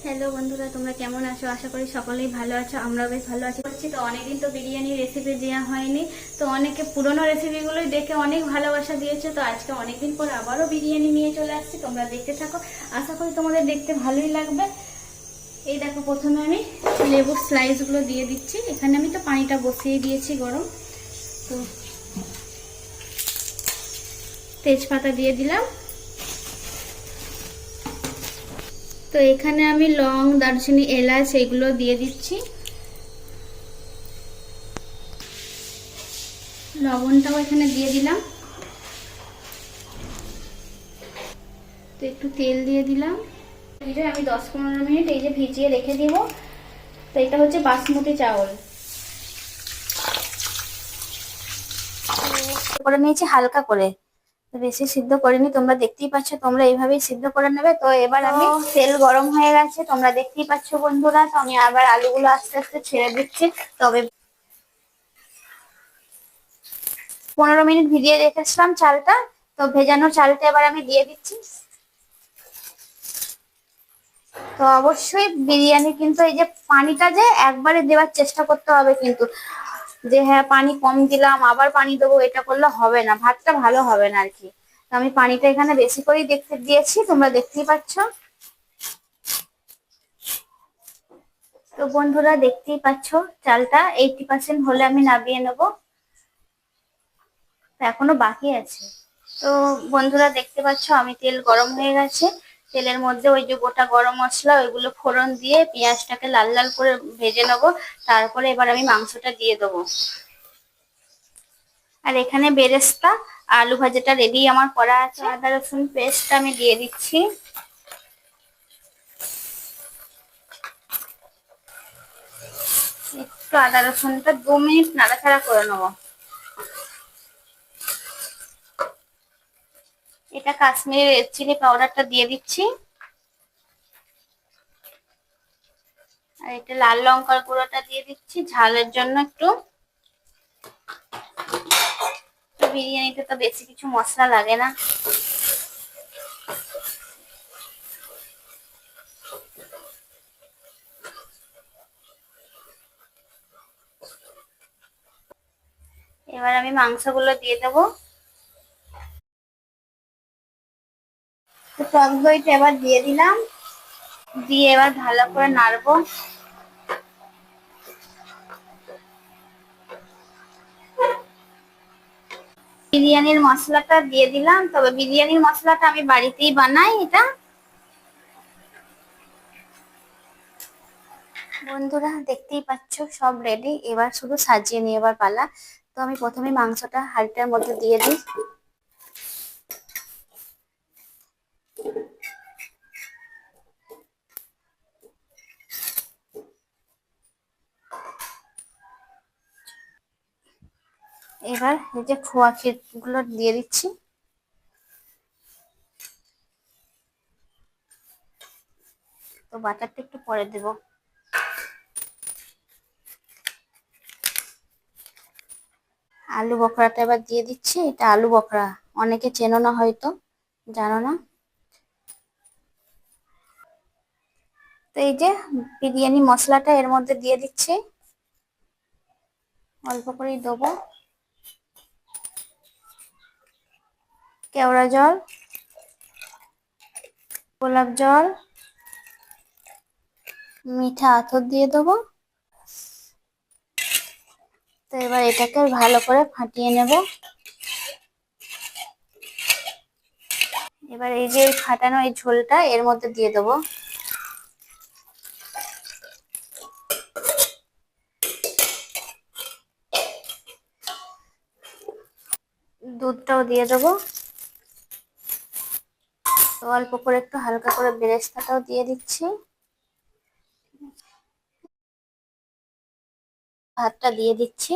Hello বন্ধুরা, তোমরা কেমন আছো? আশা করি সকলেই ভালো আছো। আমরাও বেশ ভালো আছি। তো অনেকদিন তো বিরিয়ানি রেসিপি দেওয়া হয়নি, তো অনেকে পুরোনো রেসিপিগুলোই দেখে অনেক ভালোবাসা দিয়েছে। তো আজকে অনেকদিন পর আবারও বিরিয়ানি নিয়ে চলে আসছি, তোমরা দেখতে থাকো। আশা করি তোমাদের দেখতে ভালোই লাগবে। এই দেখো, প্রথমে আমি লেবুর স্লাইসগুলো দিয়ে দিচ্ছি। এখানে আমি তো পানিটা বসিয়ে দিয়েছি গরম। তো তেজপাতা দিয়ে দিলাম। তো এখানে আমি লং, দারচিনি, এলাচ এগুলো দিয়ে দিচ্ছি। লবণটাও এখানে দিয়ে দিলাম। তো একটু তেল দিয়ে দিলাম। আমি 10-15 মিনিট এই যে ভিজিয়ে রেখে দিব। তো এটা হচ্ছে বাসমতি চাউল করে নিয়েছি হালকা করে, বেশি সিদ্ধ করিনি। তোমরা দেখতেই পাচ্ছ, তোমরা এইভাবেই সিদ্ধ করে নেবে। তো এবার আমি তেল গরম হয়ে গেছে, তোমরা দেখতেই পাচ্ছ বন্ধুরা। তো আমি আবার আলুগুলো আস্তে আস্তে ছেড়ে দিচ্ছি। তবে 15 মিনিট ভিজিয়ে রেখেছিলাম চালটা, তো ভেজানো চালটা এবার আমি দিয়ে দিচ্ছি। তো অবশ্যই বিরিয়ানি কিন্তু এই যে পানিটা যে একবারে দেওয়ার চেষ্টা করতে হবে, কিন্তু যে হ্যাঁ পানি কম দিলাম আবার পানি দেবো, এটা করলে হবে না, ভাতটা ভালো হবে না আর কি। তো আমি পানিটা এখানে বেশি করেই দেখতে দিয়েছি, তোমরা দেখতেই পাচ্ছ। তো বন্ধুরা দেখতেই পাচ্ছ, চালটা 80% হলে আমি নামিয়ে নেবো। তো এখনো বাকি আছে। তো বন্ধুরা দেখতে পাচ্ছ, আমি তেল গরম হয়ে গেছে। তেলের মধ্যে ওই যে গোটা গরম মশলা ওইগুলো ফোড়ন দিয়ে পেঁয়াজটাকে লাল লাল করে ভেজে নেবো। তারপরে এবার আমি মাংসটা দিয়ে দেবো। আর এখানে বেরেস্তা আলু ভাজাটা রেডি আমার করা আছে। আদা রসুন পেস্ট আমি দিয়ে দিচ্ছি। একটু আদা রসুনটা 2 মিনিট নাড়াচাড়া করে নেবো। এটা কাশ্মীরি রেড চিলি পাউডারটা দিয়ে দিচ্ছি। আর এটা লাল লঙ্কার গুঁড়োটা দিয়ে দিচ্ছি ঝালের জন্য একটু। বিরিয়ানিতে তো বেশি কিছু মশলা লাগে না। এবার আমি মাংসগুলো দিয়ে দেবো। টক দইটা এবার দিয়ে দিলাম, দিয়ে এবার ভালো করে নাড়বো। বিরিয়ানির মশলাটা দিয়ে দিলাম। তবে বিরিয়ানির মশলাটা আমি বাড়িতেই বানাই। এটা বন্ধুরা দেখতেই পাচ্ছ, সব রেডি। এবার শুধু সাজিয়ে নেবার পালা। তো আমি প্রথমে মাংসটা হাঁড়িটার মধ্যে দিয়ে দিই। এবার এই যে খোয়া ক্ষীরগুলো দিয়ে দিচ্ছি। তো বাটারটা একটু পরে দেবো। আলু বখরাটা এবার দিয়ে দিচ্ছি। এটা আলু বখরা, অনেকে চেনো না, হয়তো জানো না। তো এই যে বিরিয়ানি মশলাটা এর মধ্যে দিয়ে দিচ্ছি, অল্প করেই দেবো। কেওড়া জল, গোলাপ জল, মিঠা আতর দিয়ে দেবো। তো এবার এটাকে ভালো করে ফাটিয়ে নেব। এবার এই যে ফাটানো এই ঝোলটা এর মধ্যে দিয়ে দেবো। দুধটাও দিয়ে দেবো। তো অল্প করে একটু হালকা করে বেরেস্তাটাও দিয়ে দিচ্ছি। ভাতটা দিয়ে দিচ্ছি।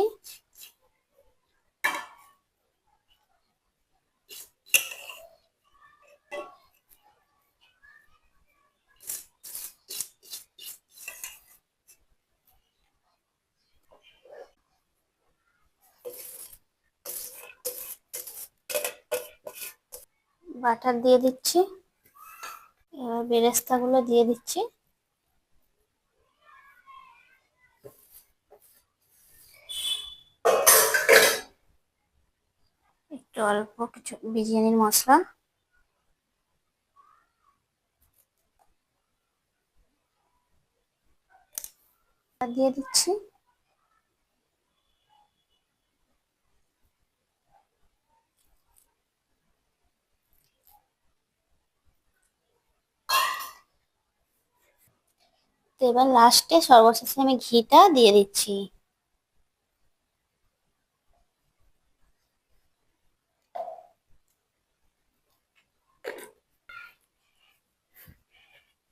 বাটার দিয়ে দিচ্ছি। এবার বেরেস্তাগুলো দিয়ে দিচ্ছি। অল্প কিছু বিরিয়ানির মশলা দিয়ে দিচ্ছি। তো এবার লাস্টে সর্বশেষে আমি ঘিটা দিয়ে দিচ্ছি।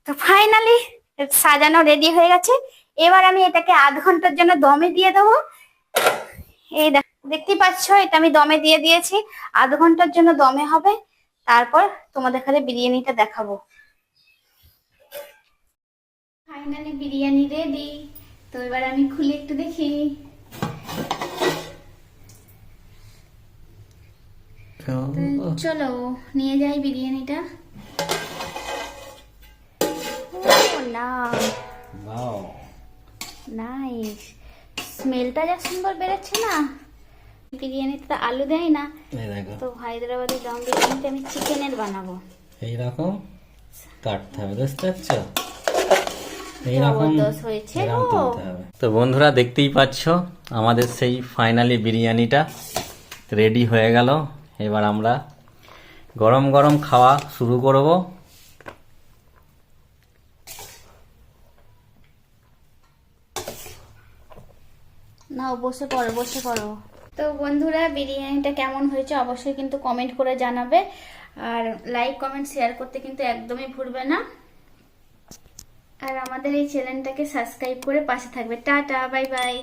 তো ফাইনালি সাজানো রেডি হয়ে গেছে। এবার আমি এটাকে আধ ঘন্টার জন্য দমে দিয়ে দেবো। এই দেখতেই পাচ্ছ, এটা আমি দমে দিয়ে দিয়েছি, আধ ঘন্টার জন্য দমে হবে। তারপর তোমাদের খালি বিরিয়ানিটা দেখাবো। Finally biryani ready. তো এবার আমি খুলে একটু দেখি। চলো নিয়ে যাই বিরিয়ানিটা। নাইস, স্মেলটা যা সুন্দর বেরোচ্ছে না। বিরিয়ানিতে তো আলু দেয় না, তো হায়দ্রাবাদি দম বিরিয়ানিতে আমি চিকেনের বানাবো। এইরকম কাটতে হবে, বুঝতে পারছো? এইরকম হয়েছে। তো বন্ধুরা দেখতেই পাচ্ছ আমাদের সেই ফাইনালি বিরিয়ানিটা রেডি হয়ে গেল। এবার আমরা গরম গরম খাওয়া শুরু করব। না, বসে পড়ো বসে পড়ো। তো বন্ধুরা বিরিয়ানিটা কেমন হয়েছে অবশ্যই কিন্তু কমেন্ট করে জানাবে, আর লাইক কমেন্ট শেয়ার করতে কিন্তু একদমই ভুলবে না। আর আমাদের এই চ্যানেলটাকে সাবস্ক্রাইব করে পাশে থাকবে। Tata, bye bye.